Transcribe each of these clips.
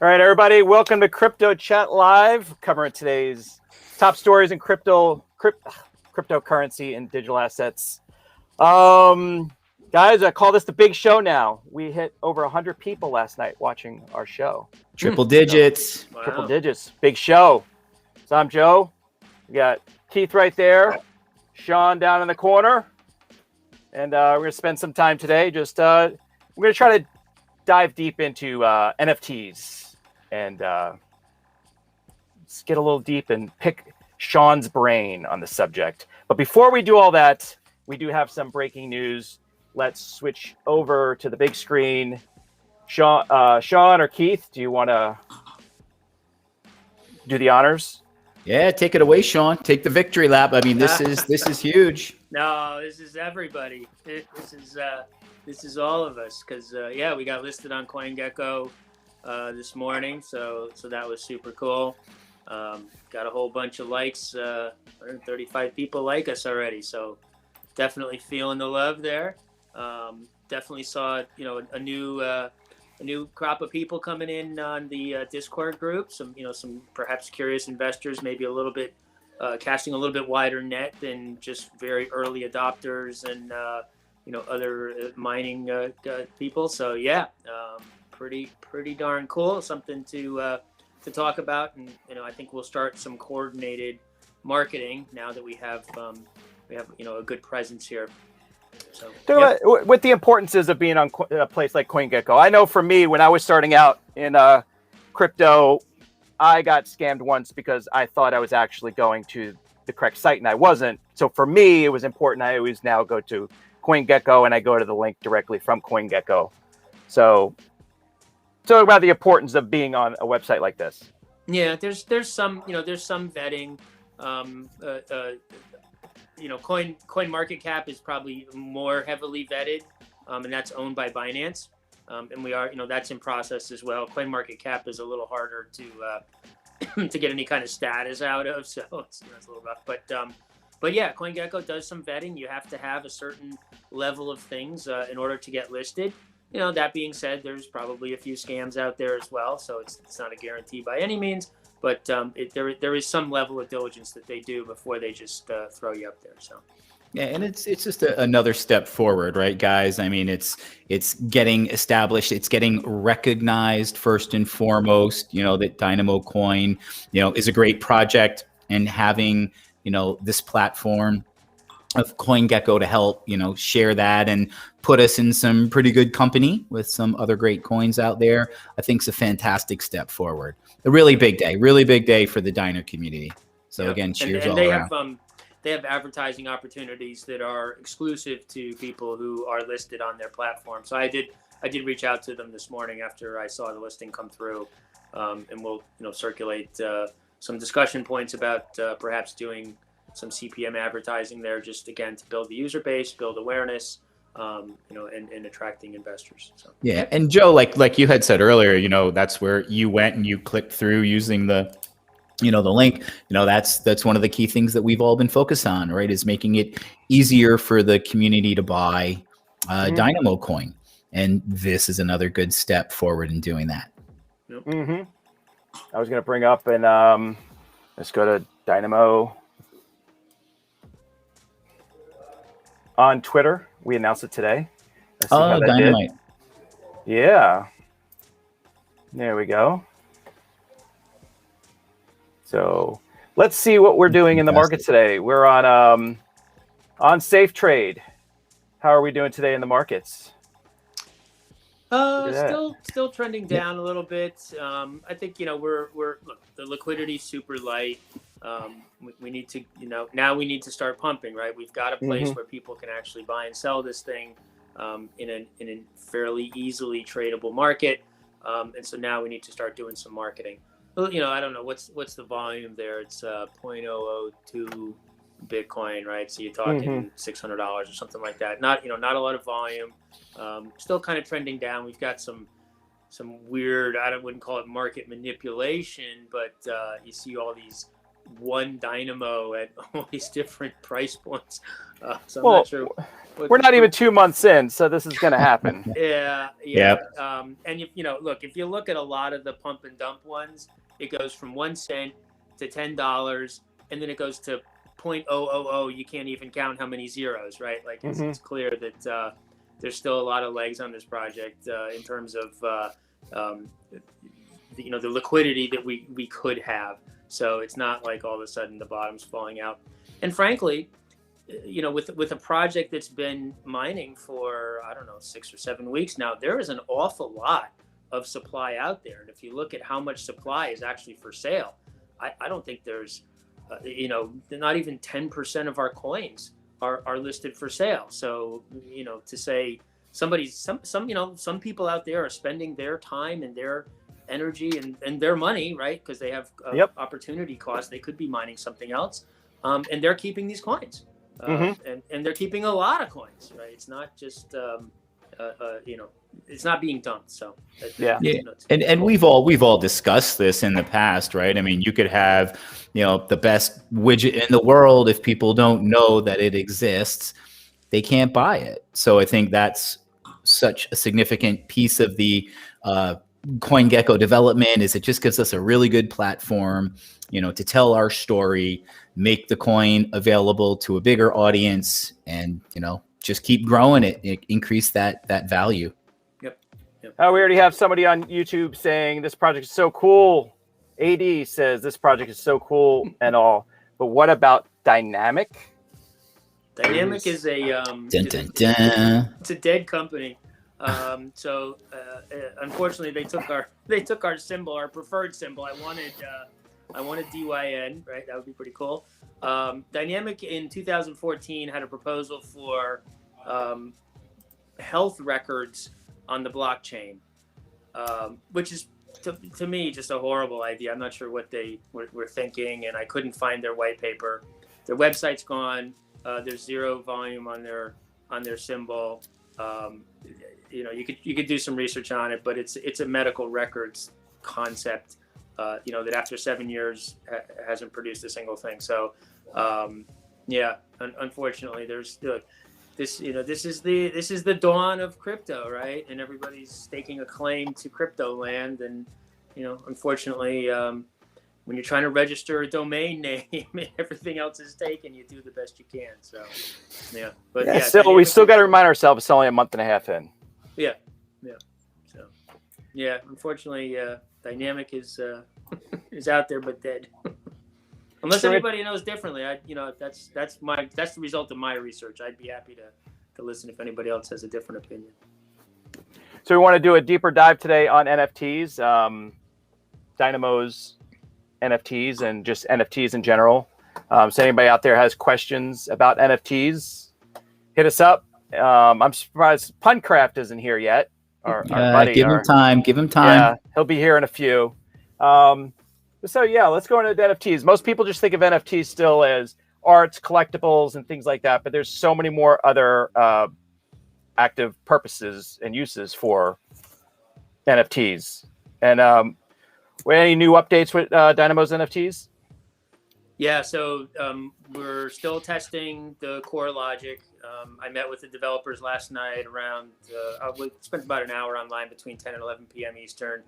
All right, everybody, welcome to Crypto Chat Live, covering today's top stories in cryptocurrency and digital assets. Guys, I call this the big show now. We hit over 100 people last night watching our show. Triple digits. Wow. Triple digits. Big show. So I'm Joe. We got Keith right there. Sean down in the corner. And we're going to spend some time today just, we're going to try to dive deep into NFTs. And let's get a little deep and pick Sean's brain on the subject. But before we do all that, we do have some breaking news. Let's switch over to the big screen. Sean or Keith, do you want to do the honors? Yeah, take it away, Sean. Take the victory lap. I mean, this is huge. No, this is everybody. This is all of us because yeah, we got listed on CoinGecko this morning, so that was super cool. Got a whole bunch of likes. 135 people like us already, so definitely feeling the love there. Definitely saw a new crop of people coming in on the Discord group. Some perhaps curious investors, maybe a little bit casting a little bit wider net than just very early adopters and other mining people. So yeah. Pretty darn cool. Something to talk about, and I think we'll start some coordinated marketing now that we have a good presence here. So what the importance is of being on a place like CoinGecko. I know for me, when I was starting out in crypto, I got scammed once because I thought I was actually going to the correct site and I wasn't. So for me, it was important. I always now go to CoinGecko and I go to the link directly from CoinGecko. So about the importance of being on a website like this. Yeah, there's some vetting. CoinMarketCap is probably more heavily vetted, and that's owned by Binance. And we are, that's in process as well. CoinMarketCap is a little harder to to get any kind of status out of, so it's a little rough. But yeah, CoinGecko does some vetting. You have to have a certain level of things in order to get listed. That being said, there's probably a few scams out there as well, so it's not a guarantee by any means. But there is some level of diligence that they do before they just throw you up there. So. Yeah, and it's just another step forward, right, guys? I mean, it's getting established, it's getting recognized first and foremost. That DYNAMOCOIN, is a great project, and having this platform of CoinGecko to help share that and put us in some pretty good company with some other great coins out there, I think is a fantastic step forward. A really big day for the Dyno community. So again, cheers all around. They have advertising opportunities that are exclusive to people who are listed on their platform. So I did reach out to them this morning after I saw the listing come through, and we'll circulate some discussion points about perhaps doing some CPM advertising there, just again to build the user base, build awareness, and attracting investors. So yeah, and Joe, like you had said earlier, that's where you went and you clicked through using the the link. That's one of the key things that we've all been focused on, right? Is making it easier for the community to buy DYNAMOCOIN, and this is another good step forward in doing that. Yep. Mm-hmm. I was going to bring up and let's go to Dynamo. On Twitter, we announced it today. Let's see how that Dynamite. Did. Yeah. There we go. So let's see what we're doing in the market today. We're on Safe Trade. How are we doing today in the markets? Still trending down a little bit. I think look, the liquidity's super light. We need to now we need to start pumping, right? We've got a place where people can actually buy and sell this thing in a fairly easily tradable market, and so now we need to start doing some marketing. Well, I don't know what's the volume there. It's 0.002 Bitcoin, right? So you're talking $600 or something like that. Not a lot of volume. Still kind of trending down. We've got some weird, wouldn't call it market manipulation, but you see all these one Dynamo at all these different price points. So I'm Well, not sure. we're not even 2 months in, so this is going to happen. Yeah. Yep. And if you look at a lot of the pump and dump ones, it goes from 1 cent to $10, and then it goes to 0.000. You can't even count how many zeros, right? Like it's clear that there's still a lot of legs on this project in terms of the liquidity that we could have. So it's not like all of a sudden the bottom's falling out. And frankly, with a project that's been mining for, I don't know, 6 or 7 weeks now, there is an awful lot of supply out there. And if you look at how much supply is actually for sale, I don't think there's, not even 10% of our coins are listed for sale. So, to say some people out there are spending their time and their energy and their money, right? Because they have opportunity cost. They could be mining something else. And they're keeping these coins. And they're keeping a lot of coins, right? It's not just, it's not being dumped. So and we've all discussed this in the past, right? I mean, you could have, the best widget in the world. If people don't know that it exists, they can't buy it. So I think that's such a significant piece of the CoinGecko development, is it just gives us a really good platform, to tell our story, make the coin available to a bigger audience, and just keep growing it, increase that value. Yep. We already have somebody on YouTube saying this project is so cool. AD says this project is so cool and all, but what about Dynamic? Dynamic is a Dun, dun, dun. it's a dead company. So unfortunately, they took our symbol, our preferred symbol. I wanted DYN, right? That would be pretty cool. Dynamic in 2014 had a proposal for health records on the blockchain, which is to me just a horrible idea. I'm not sure what they were thinking, and I couldn't find their white paper. Their website's gone. There's zero volume on their symbol. You could do some research on it, but it's a medical records concept. That after 7 years hasn't produced a single thing. So, unfortunately, there's this is the dawn of crypto, right? And everybody's staking a claim to crypto land, and unfortunately, when you're trying to register a domain name and everything else is taken, you do the best you can. So, but we still got to remind ourselves it's only a month and a half in. So, unfortunately, Dynamic is out there but dead. Unless anybody knows differently, that's the result of my research. I'd be happy to listen if anybody else has a different opinion. So we want to do a deeper dive today on NFTs, Dynamo's NFTs, and just NFTs in general. So anybody out there has questions about NFTs, hit us up. I'm surprised Puncraft isn't here yet. Our buddy, give him time. Yeah, he'll be here in a few. Let's go into the NFTs. Most people just think of NFTs still as arts, collectibles, and things like that, but there's so many more other active purposes and uses for NFTs. And any new updates with Dynamo's NFTs? Yeah, so we're still testing the core logic. I met with the developers last night around, we spent about an hour online between 10 and 11 p.m. Eastern.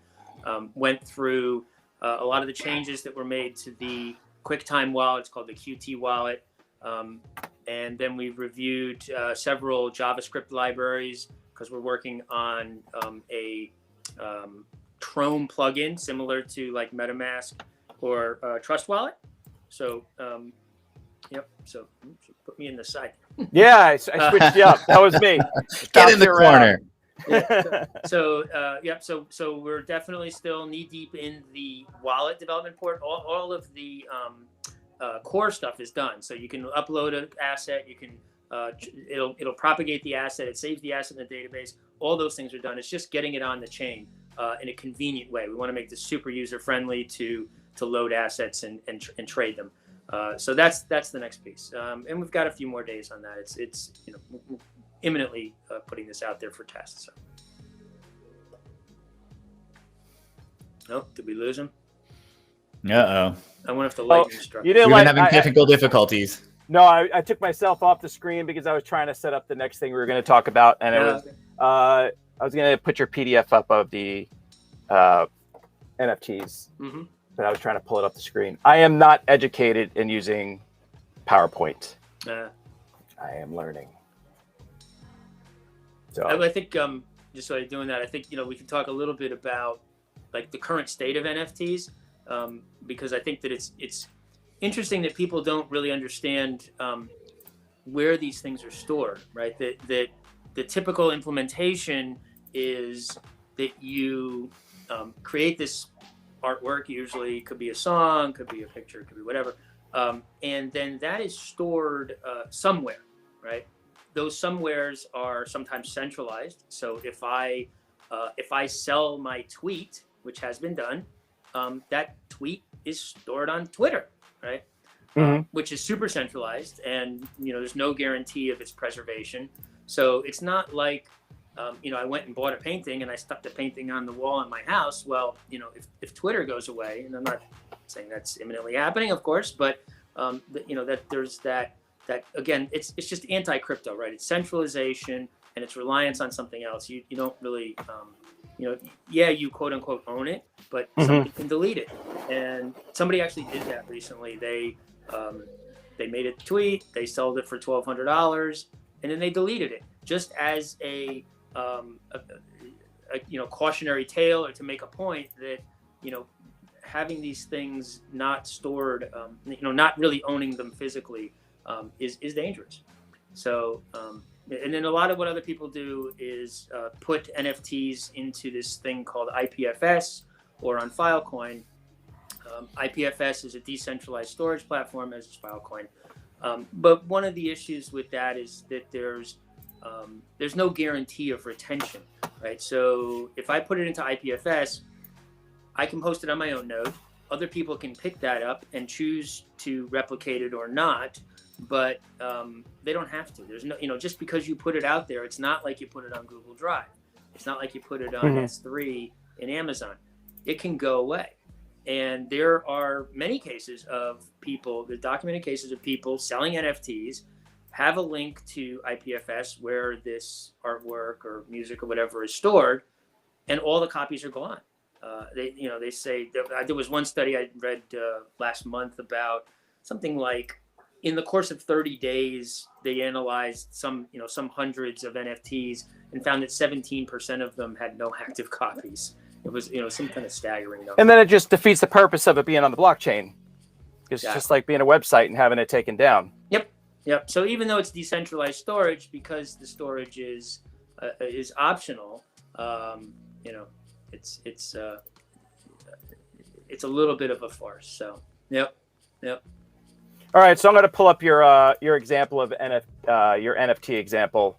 Went through a lot of the changes that were made to the QuickTime wallet. It's called the QT wallet. And then we've reviewed several JavaScript libraries because we're working on a Chrome plugin similar to like MetaMask or Trust Wallet. So, so put me in the side. Yeah, I switched you up. That was me. Get in the corner. So we're definitely still knee deep in the wallet development port. All of the core stuff is done. So you can upload an asset. You can it'll propagate the asset. It saves the asset in the database. All those things are done. It's just getting it on the chain in a convenient way. We want to make this super user friendly to load assets and trade them. So that's the next piece. And we've got a few more days on that. It's imminently putting this out there for tests. So. Oh, did we lose him? Uh-oh. I wonder if the lightning struck. You didn't We've been like having technical difficulties. No, I took myself off the screen because I was trying to set up the next thing we were going to talk about, and it was I was going to put your PDF up of the NFTs, but I was trying to pull it off the screen. I am not educated in using PowerPoint. I am learning. So I think just by doing that, I think we can talk a little bit about like the current state of NFTs, because I think that it's interesting that people don't really understand where these things are stored, right? That the typical implementation is that you create this artwork, usually it could be a song, could be a picture, it could be whatever, and then that is stored somewhere, right? Those somewheres are sometimes centralized. So if I sell my tweet, which has been done, that tweet is stored on Twitter, right? Which is super centralized, and there's no guarantee of its preservation. So it's not like I went and bought a painting and I stuck the painting on the wall in my house. Well, if Twitter goes away, and I'm not saying that's imminently happening, of course, but that there's that again, it's just anti-crypto, right? It's centralization and it's reliance on something else. You don't really you quote unquote own it, but somebody can delete it. And somebody actually did that recently. They made a tweet, they sold it for $1,200, and then they deleted it, just as a cautionary tale, or to make a point that having these things not stored, not really owning them physically, is dangerous. So and then a lot of what other people do is put NFTs into this thing called IPFS, or on Filecoin. IPFS is a decentralized storage platform, as is Filecoin. But one of the issues with that is that there's no guarantee of retention, right? So if I put it into IPFS, I can post it on my own node. Other people can pick that up and choose to replicate it or not, but they don't have to. There's no, just because you put it out there, it's not like you put it on Google Drive. It's not like you put it on S3 in Amazon. It can go away. And there are many cases of people, the documented cases of people selling NFTs, have a link to IPFS where this artwork or music or whatever is stored, and all the copies are gone. They say there was one study I read last month about something like, in the course of 30 days, they analyzed some hundreds of NFTs and found that 17% of them had no active copies. It was, some kind of staggering number. And then it just defeats the purpose of it being on the blockchain. It's just like being a website and having it taken down. Yep. So even though it's decentralized storage, because the storage is optional, it's a little bit of a farce. So yep. All right, so I'm going to pull up your example of your NFT example.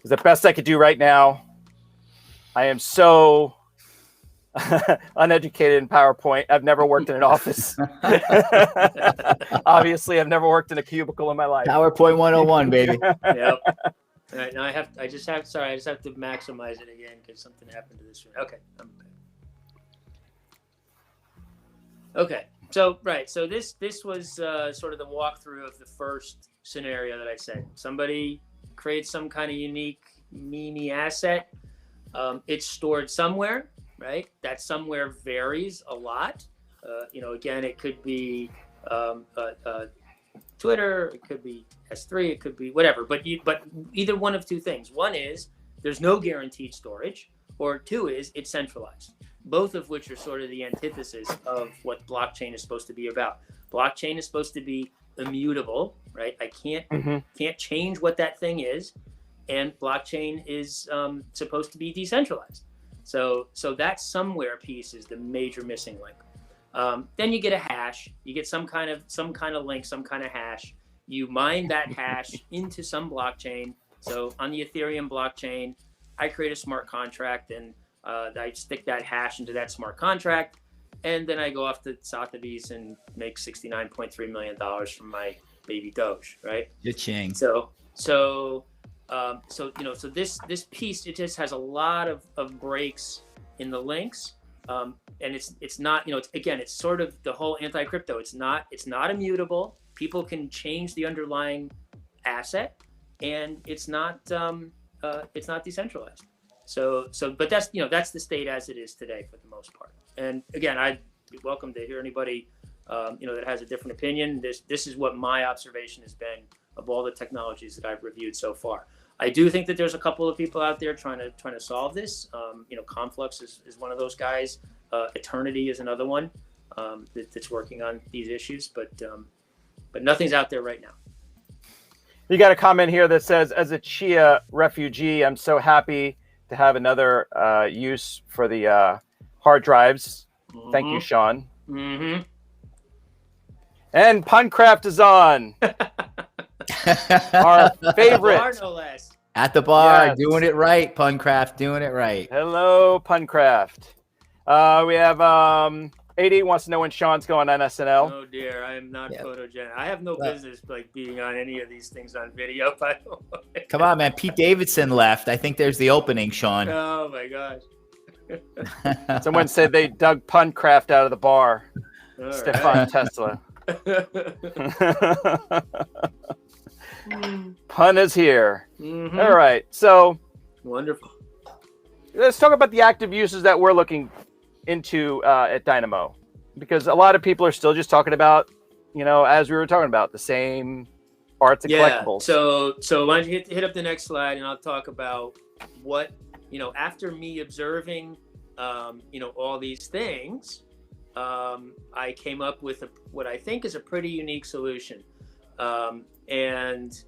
It's the best I could do right now. I am so uneducated in PowerPoint. I've never worked in an office. Obviously, I've never worked in a cubicle in my life. PowerPoint 101, baby. Yep. All right, now I just have to maximize it again because something happened to this one. Okay, I'm back. Okay, so this was sort of the walkthrough of the first scenario that I said. Somebody creates some kind of unique meme asset. It's stored somewhere, right? That somewhere varies a lot. Again, it could be Twitter, it could be S3, it could be whatever. But either one of two things. One is there's no guaranteed storage, or two is it's centralized. Both of which are sort of the antithesis of what blockchain is supposed to be about. Blockchain is supposed to be immutable, right? I can't change what that thing is, and blockchain is supposed to be decentralized. So that somewhere piece is the major missing link. Then you get a hash. You get some kind of link, some kind of hash. You mine that hash into some blockchain. So on the Ethereum blockchain, I create a smart contract, and I stick that hash into that smart contract, and then I go off to Sotheby's and make $69.3 million from my baby Doge, right? Cha-ching. So this piece, it just has a lot of breaks in the links, And it's not, you know, it's sort of the whole anti-crypto. It's not immutable. People can change the underlying asset, and it's not decentralized. So but that's, you know, that's the state as it is today for the most part. And again, I'd be welcome to hear anybody you know, that has a different opinion. This is what my observation has been of all the technologies that I've reviewed so far. I do think that there's a couple of people out there trying to solve this. You know, Conflux is one of those guys. Eternity is another one that's working on these issues, but nothing's out there right now. You got a comment here that says, as a Chia refugee, I'm so happy to have another use for the hard drives. Thank you, Sean. Mm-hmm. And Puncraft is on. Our favorite. Bar, no less. At the bar, Yes. doing it right, Puncraft, doing it right. Hello, Puncraft. We have 88 wants to know when Sean's going on SNL. Oh dear, I am not Yeah. photogenic. I have no business like being on any of these things on video. By the way. Come on, man. Pete Davidson left. I think there's the opening, Sean. Oh my gosh. Someone said they dug Puncraft out of the bar. All Stefan right. Tesla. Pun is here. Mhm. All right, so Wonderful. let's talk about the active uses that we're looking into at Dynamo, because a lot of people are still just talking about, you know, as we were talking about, the same arts and collectibles. So why don't you hit up the next slide, and I'll talk about what, you know, after me observing, you know, all these things, I came up with what I think is a pretty unique solution, and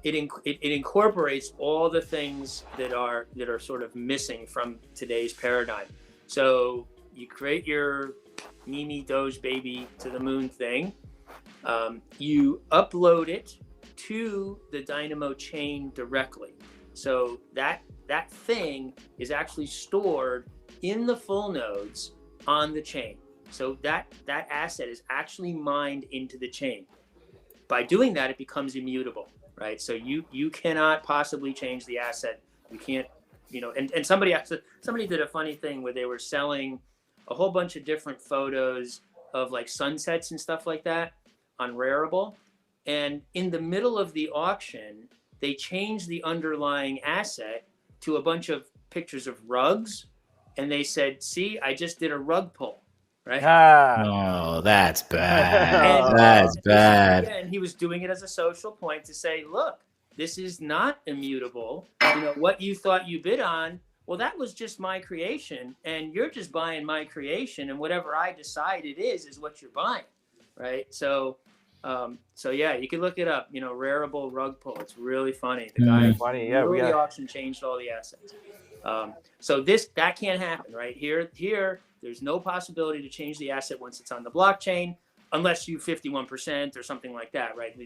it incorporates all the things that are sort of missing from today's paradigm. So you create your Mimi Doge baby to the moon thing. You upload it to the Dynamo chain directly. So that thing is actually stored in the full nodes on the chain. So that asset is actually mined into the chain. By doing that, it becomes immutable, right? So you cannot possibly change the asset. You can't, you know, and somebody did a funny thing where they were selling a whole bunch of different photos of like sunsets and stuff like that on Rarible. And in the middle of the auction, they changed the underlying asset to a bunch of pictures of rugs. And they said, see, I just did a rug pull, right? Oh, that's bad. That's bad. And he was doing it as a social point to say, look, this is not immutable. You know, what you thought you bid on, well, that was just my creation, and you're just buying my creation, and whatever I decide it is what you're buying, right? So yeah, you can look it up. You know, Rarible rug pull. It's really funny. The guy Funny, yeah, really we got auction changed all the assets. So that can't happen, right? Here, there's no possibility to change the asset once it's on the blockchain, unless you 51% or something like that, right?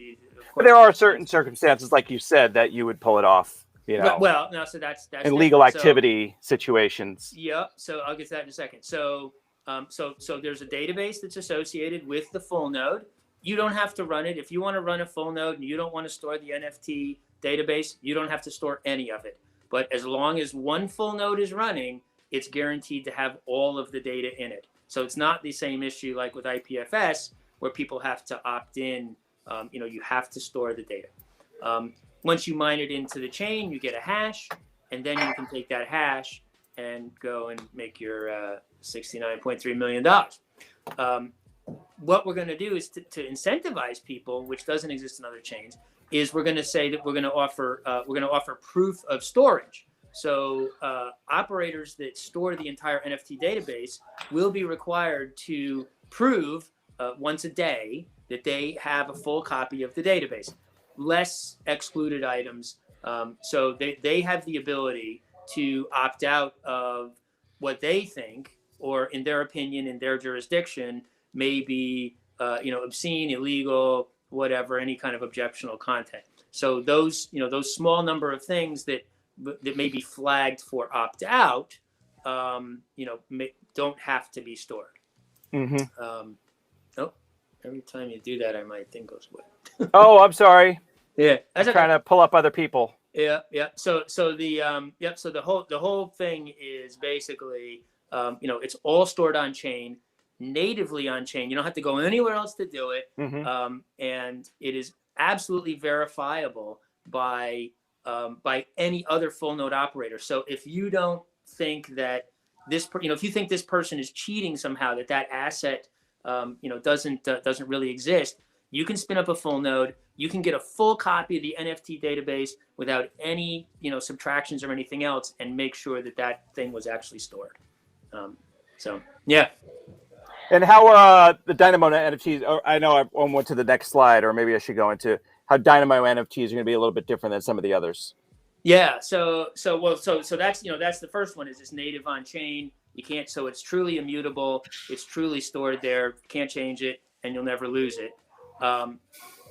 But there are certain circumstances, like you said, that you would pull it off. You know, Well, no, so that's in legal activity situations. Yep. So I'll get to that in a second. So there's a database that's associated with the full node. You don't have to run it. If you want to run a full node and you don't want to store the NFT database, you don't have to store any of it. But as long as one full node is running, it's guaranteed to have all of the data in it. So it's not the same issue like with IPFS, where people have to opt in. You know, you have to store the data. Once you mine it into the chain, you get a hash, and then you can take that hash and go and make your $69.3 million. What we're going to do is to incentivize people, which doesn't exist in other chains, is we're going to say that we're going to offer proof of storage. So operators that store the entire NFT database will be required to prove once a day that they have a full copy of the database, less excluded items. So they have the ability to opt out of what they think, or in their opinion, in their jurisdiction, may be obscene, illegal, whatever, any kind of objectionable content. So those small number of things that may be flagged for opt out, don't have to be stored. Mm-hmm. Every time you do that, my thing goes away. Oh, I'm sorry. Yeah, I'm trying to pull up other people. Yeah. So the whole thing is basically It's all stored on chain, natively on chain. You don't have to go anywhere else to do it. And it is absolutely verifiable by any other full node operator. So if you don't think that if you think this person is cheating somehow, that asset, doesn't really exist, you can spin up a full node. You can get a full copy of the NFT database without any, subtractions or anything else, and make sure that thing was actually stored. Yeah. And how the Dynamo NFTs? I know I went to the next slide, or maybe I should go into how Dynamo NFTs are going to be a little bit different than some of the others. Yeah. So that's that's the first one, is it's native on chain. You can't. So it's truly immutable. It's truly stored there. Can't change it, and you'll never lose it.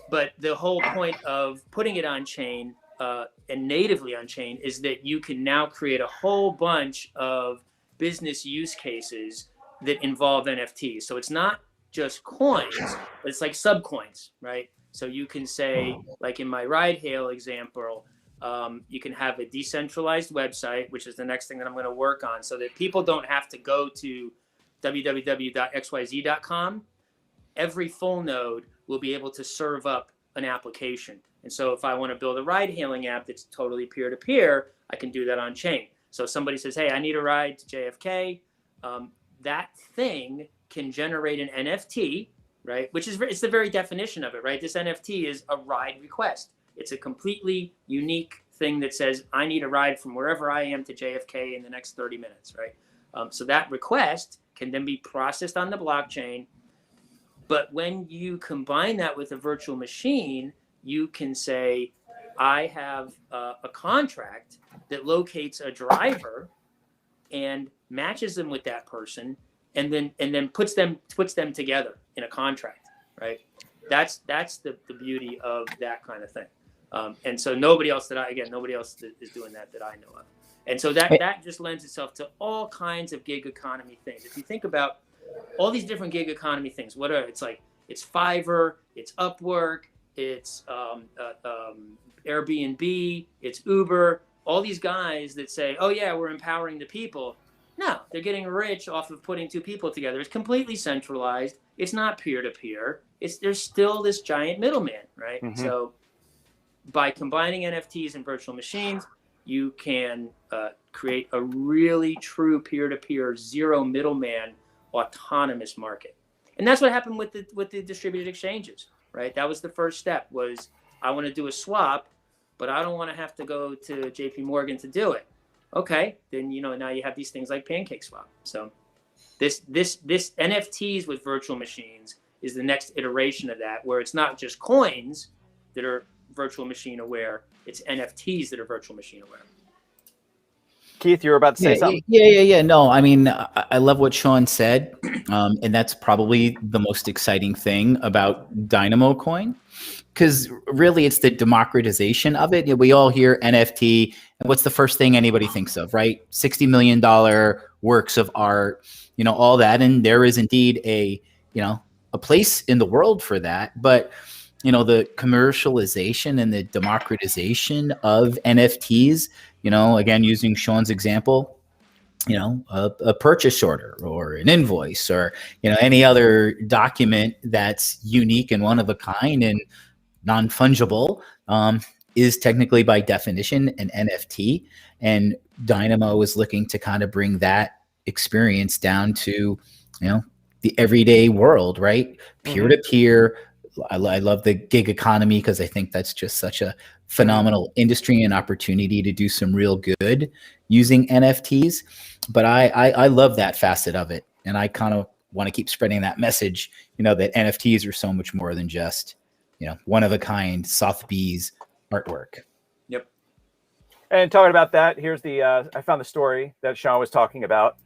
But the whole point of putting it on chain and natively on chain is that you can now create a whole bunch of business use cases that involve NFTs. So it's not just coins, but it's like subcoins, right? So you can say, like in my ride hail example, you can have a decentralized website, which is the next thing that I'm going to work on, so that people don't have to go to www.xyz.com. Every full node will be able to serve up an application. And so if I want to build a ride hailing app that's totally peer-to-peer, I can do that on chain. So if somebody says, hey, I need a ride to JFK, that thing can generate an NFT, right? Which is, it's the very definition of it, right? This NFT is a ride request. It's a completely unique thing that says, I need a ride from wherever I am to JFK in the next 30 minutes, right? So that request can then be processed on the blockchain. But when you combine that with a virtual machine, you can say, I have a contract that locates a driver and matches them with that person, and then puts them together in a contract, right? That's the beauty of that kind of thing. And so nobody else is doing that I know of. And so that just lends itself to all kinds of gig economy things. If you think about all these different gig economy things, it's Fiverr, it's Upwork, it's Airbnb, it's Uber, all these guys that say, oh yeah, we're empowering the people. No, they're getting rich off of putting two people together. It's completely centralized. It's not peer-to-peer. There's still this giant middleman, right? So by combining NFTs and virtual machines, you can create a really true peer-to-peer, zero middleman, autonomous market. And that's what happened with the distributed exchanges, right? That was the first step, was I want to do a swap, but I don't want to have to go to JP Morgan to do it. Okay, then now you have these things like PancakeSwap. So this NFTs with virtual machines is the next iteration of that, where it's not just coins that are virtual machine aware, it's NFTs that are virtual machine aware. Keith, you were about to say something. Yeah. No, I mean, I love what Sean said. And that's probably the most exciting thing about DynamoCoin, because really it's the democratization of it. We all hear NFT, and what's the first thing anybody thinks of, right? $60 million works of art, all that. And there is indeed a place in the world for that. But, the commercialization and the democratization of NFTs, again, using Sean's example, a purchase order or an invoice or, any other document that's unique and one of a kind and non-fungible is technically by definition an NFT. And Dynamo is looking to kind of bring that experience down to, the everyday world, right? Peer-to-peer. I love the gig economy because I think that's just such a phenomenal industry and opportunity to do some real good using NFTs. But I love that facet of it. And I kind of want to keep spreading that message, that NFTs are so much more than just, one of a kind Sotheby's artwork. Yep. And talking about that, here's I found the story that Sean was talking about.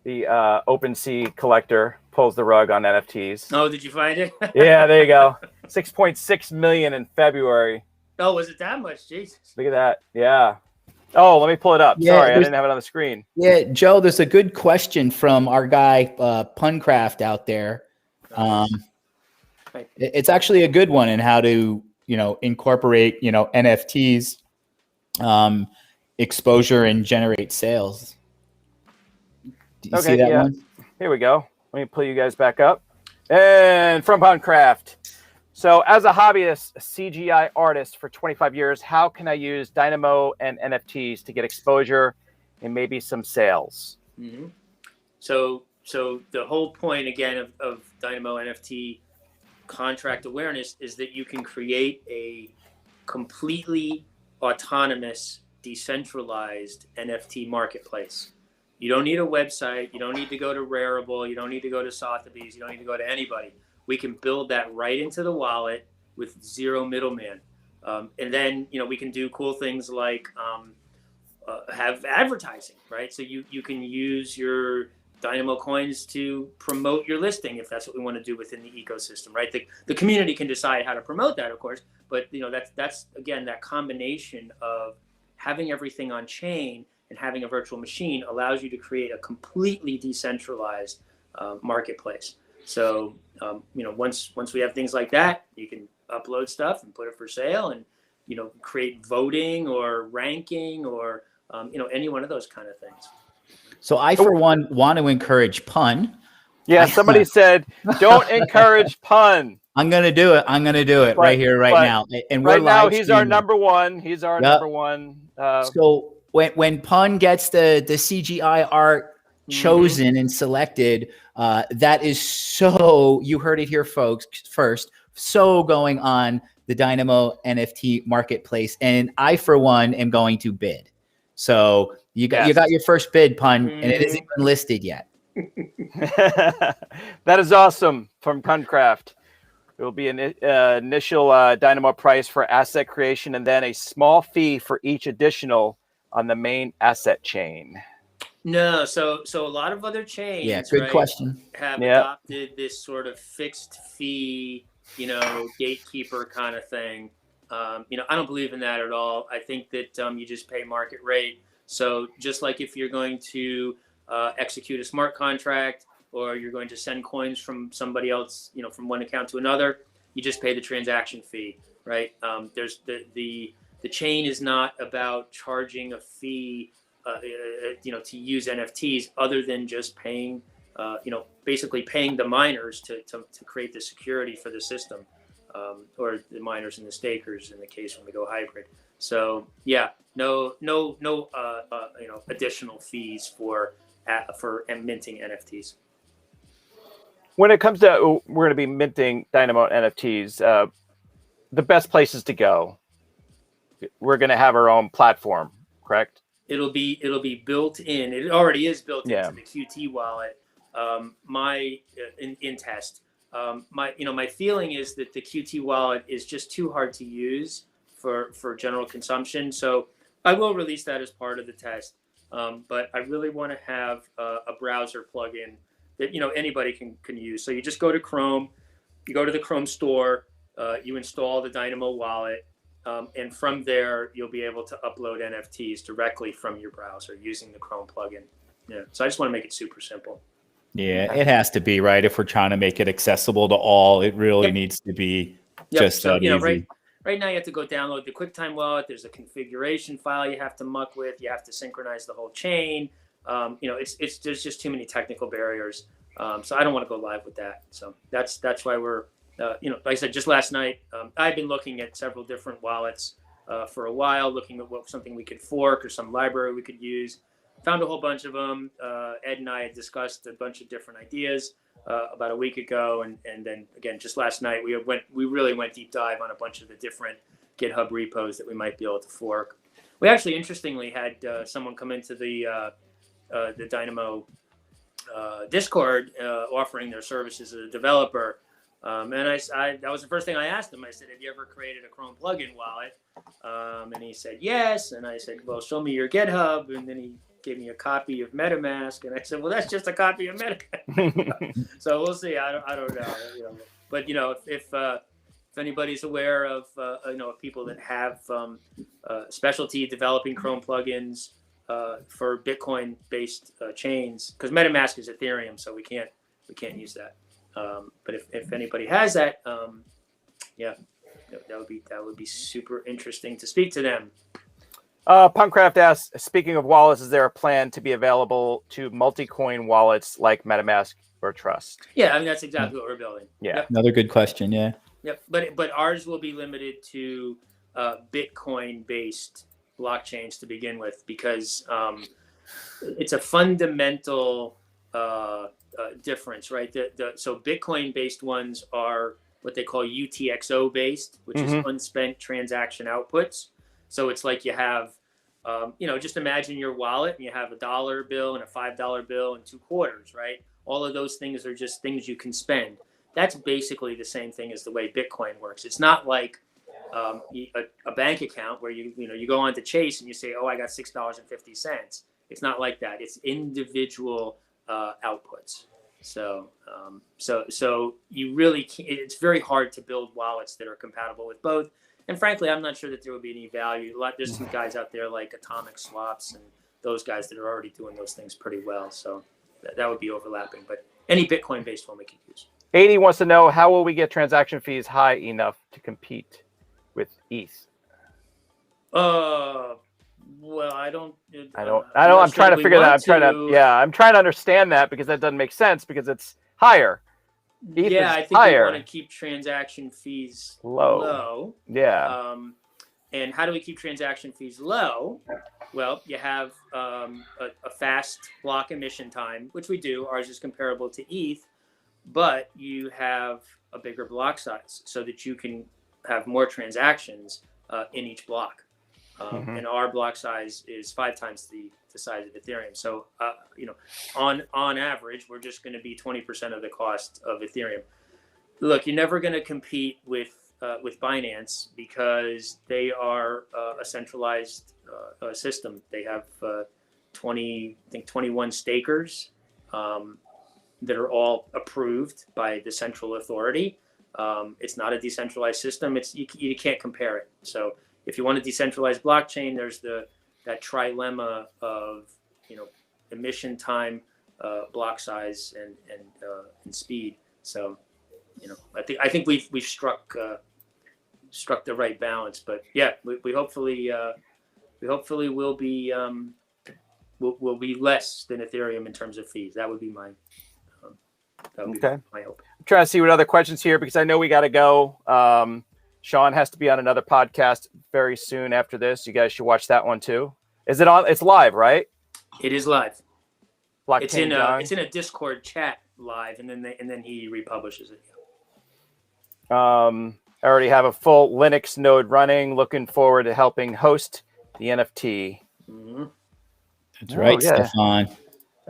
The OpenSea collector pulls the rug on NFTs. Oh, did you find it? Yeah, there you go. 6.6 million in February. Oh, was it that much? Jesus. Look at that. Yeah. Oh, let me pull it up. Yeah, sorry, I didn't have it on the screen. Yeah, Joe, there's a good question from our guy, Puncraft out there. It's actually a good one in how to, incorporate, NFTs, exposure and generate sales. Do you see that one? Here we go. Let me pull you guys back up. And from Huncraft. So as a hobbyist, a CGI artist for 25 years, how can I use Dynamo and NFTs to get exposure and maybe some sales? Mm-hmm. So the whole point again of Dynamo NFT contract awareness is that you can create a completely autonomous, decentralized NFT marketplace. You don't need a website. You don't need to go to Rarible. You don't need to go to Sotheby's. You don't need to go to anybody. We can build that right into the wallet with zero middleman. And then, we can do cool things like have advertising, right? So you can use your Dynamo coins to promote your listing if that's what we want to do within the ecosystem, right? The community can decide how to promote that, of course, but that's again, that combination of having everything on chain and having a virtual machine allows you to create a completely decentralized marketplace. So once we have things like that, you can upload stuff and put it for sale, and create voting or ranking or any one of those kind of things. So I, for one, want to encourage pun. Yeah, somebody said, don't encourage pun. I'm going to do it. I'm going to do it right here, right now. And we're right now, live he's our streaming. number one. He's our number one. So when pun gets the CGI art chosen and selected, that is so, you heard it here, folks, first, so going on the Dynamo NFT marketplace. And I, for one, am going to bid. So you got your first bid, pun, and it isn't even listed yet. That is awesome from Huncraft. It will be an initial Dynamo price for asset creation, and then a small fee for each additional on the main asset chain. No, so a lot of other chains, yeah, good question, have adopted this sort of fixed fee, gatekeeper kind of thing. I don't believe in that at all. I think that you just pay market rate. So just like if you're going to execute a smart contract, or you're going to send coins from somebody else, from one account to another, you just pay the transaction fee, right? There's the chain is not about charging a fee, to use NFTs, other than just paying, basically paying the miners to create the security for the system, or the miners and the stakers in the case when we go hybrid. So yeah, no, additional fees for minting NFTs. When it comes to, we're going to be minting Dynamo NFTs, the best places to go. We're going to have our own platform, correct? It'll be built in. It already is built into the QT wallet. In test, my feeling is that the QT wallet is just too hard to use for general consumption. So I will release that as part of the test. But I really want to have a browser plugin that anybody can use. So you just go to Chrome, you go to the Chrome store, you install the Dynamo wallet, and from there you'll be able to upload NFTs directly from your browser using the Chrome plugin. Yeah. So I just want to make it super simple. Yeah, it has to be, right? If we're trying to make it accessible to all, it really needs to be just that easy. Right now you have to go download the QuickTime wallet. There's a configuration file you have to muck with. You have to synchronize the whole chain. There's just too many technical barriers. So I don't want to go live with that. So that's why we're, like I said, just last night, I've been looking at several different wallets for a while, looking at something we could fork or some library we could use. Found a whole bunch of them. Ed and I had discussed a bunch of different ideas about a week ago, and then again just last night we really went deep dive on a bunch of the different GitHub repos that we might be able to fork. We actually interestingly had someone come into the Dynamo Discord offering their services as a developer, and I that was the first thing I asked him. I said, "Have you ever created a Chrome plugin wallet?" And he said yes, and I said, "Well, show me your GitHub," and then he gave me a copy of MetaMask, and I said, "Well, that's just a copy of MetaMask." So we'll see. I don't know. But if anybody's aware of people that have specialty developing Chrome plugins for Bitcoin-based chains, because MetaMask is Ethereum, so we can't use that. But if anybody has that, that would be super interesting to speak to them. Punkcraft asks, speaking of wallets, is there a plan to be available to multi-coin wallets like MetaMask or Trust? Yeah, I mean, that's exactly what we're building. Yeah. Yep. Another good question. Yeah. Yep. But ours will be limited to Bitcoin-based blockchains to begin with, because it's a fundamental difference, right? So Bitcoin-based ones are what they call UTXO-based, which is unspent transaction outputs. So it's like you have, just imagine your wallet and you have $1 bill and a $5 bill and 2 quarters, right? All of those things are just things you can spend. That's basically the same thing as the way Bitcoin works. It's not like a bank account where you go on to Chase and you say, oh, I got $6.50. It's not like that. It's individual outputs. So you really can't, it's very hard to build wallets that are compatible with both. And frankly, I'm not sure that there would be any value. There's some guys out there like Atomic Swaps and those guys that are already doing those things pretty well. So that would be overlapping. But any Bitcoin-based one we can use. 80 wants to know, how will we get transaction fees high enough to compete with ETH? Well, I don't. I'm trying to figure that. I'm trying to understand that, because that doesn't make sense, because it's higher. ETH yeah, I think higher. we want to keep transaction fees low. Yeah. And how do we keep transaction fees low? Well, you have a fast block emission time, which we do. Ours is comparable to ETH, but you have a bigger block size so that you can have more transactions in each block. And our block size is 5 times the size of Ethereum. So, on average, we're just going to be 20% of the cost of Ethereum. Look, you're never going to compete with Binance, because they are a centralized system. They have 21 stakers that are all approved by the central authority. It's not a decentralized system. You can't compare it. So if you want a decentralized blockchain, there's that trilemma of emission time, block size, and speed. So I think we've struck the right balance. But yeah, we hopefully will be less than Ethereum in terms of fees. That would be my my hope. I'm trying to see what other questions here, because I know we got to go. Sean has to be on another podcast very soon after this. You guys should watch that one too. Is it on? It's live, right? It is live. Blockchain it's in a Discord chat live, and then he republishes it. I already have a full Linux node running. Looking forward to helping host the NFT. That's right, Stefan.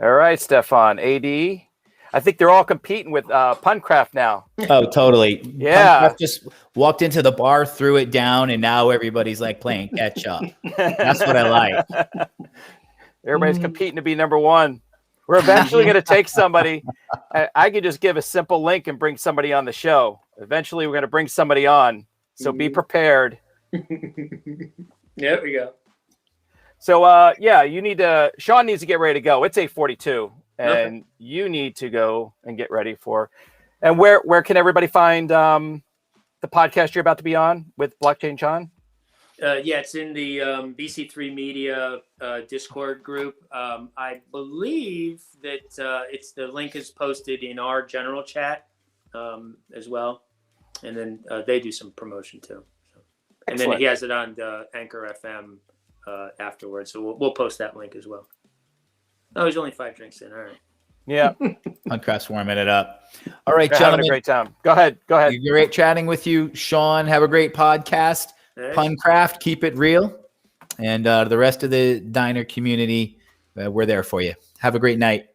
All right, Stefan. AD. I think they're all competing with Punkcraft now. Oh, totally. Yeah. Punkcraft just walked into the bar, threw it down, and now everybody's like playing catch up. That's what I like. Everybody's competing to be number one. We're eventually going to take somebody. I could just give a simple link and bring somebody on the show. Eventually, we're going to bring somebody on. So be prepared. There we go. So, you need to. Sean needs to get ready to go. It's 8:42. And you need to go and get ready for. And where can everybody find the podcast you're about to be on with Blockchain John? It's in the BC3 Media Discord group. I believe that the link is posted in our general chat as well, and then they do some promotion too. So. And then he has it on the Anchor FM afterwards, so we'll post that link as well. Oh, there's only 5 drinks in. All right. Yeah. Punkcraft's warming it up. All right, They're gentlemen. having a great time. Go ahead. Great chatting with you, Sean. Have a great podcast. Hey. Punkcraft, keep it real. And the rest of the diner community, we're there for you. Have a great night.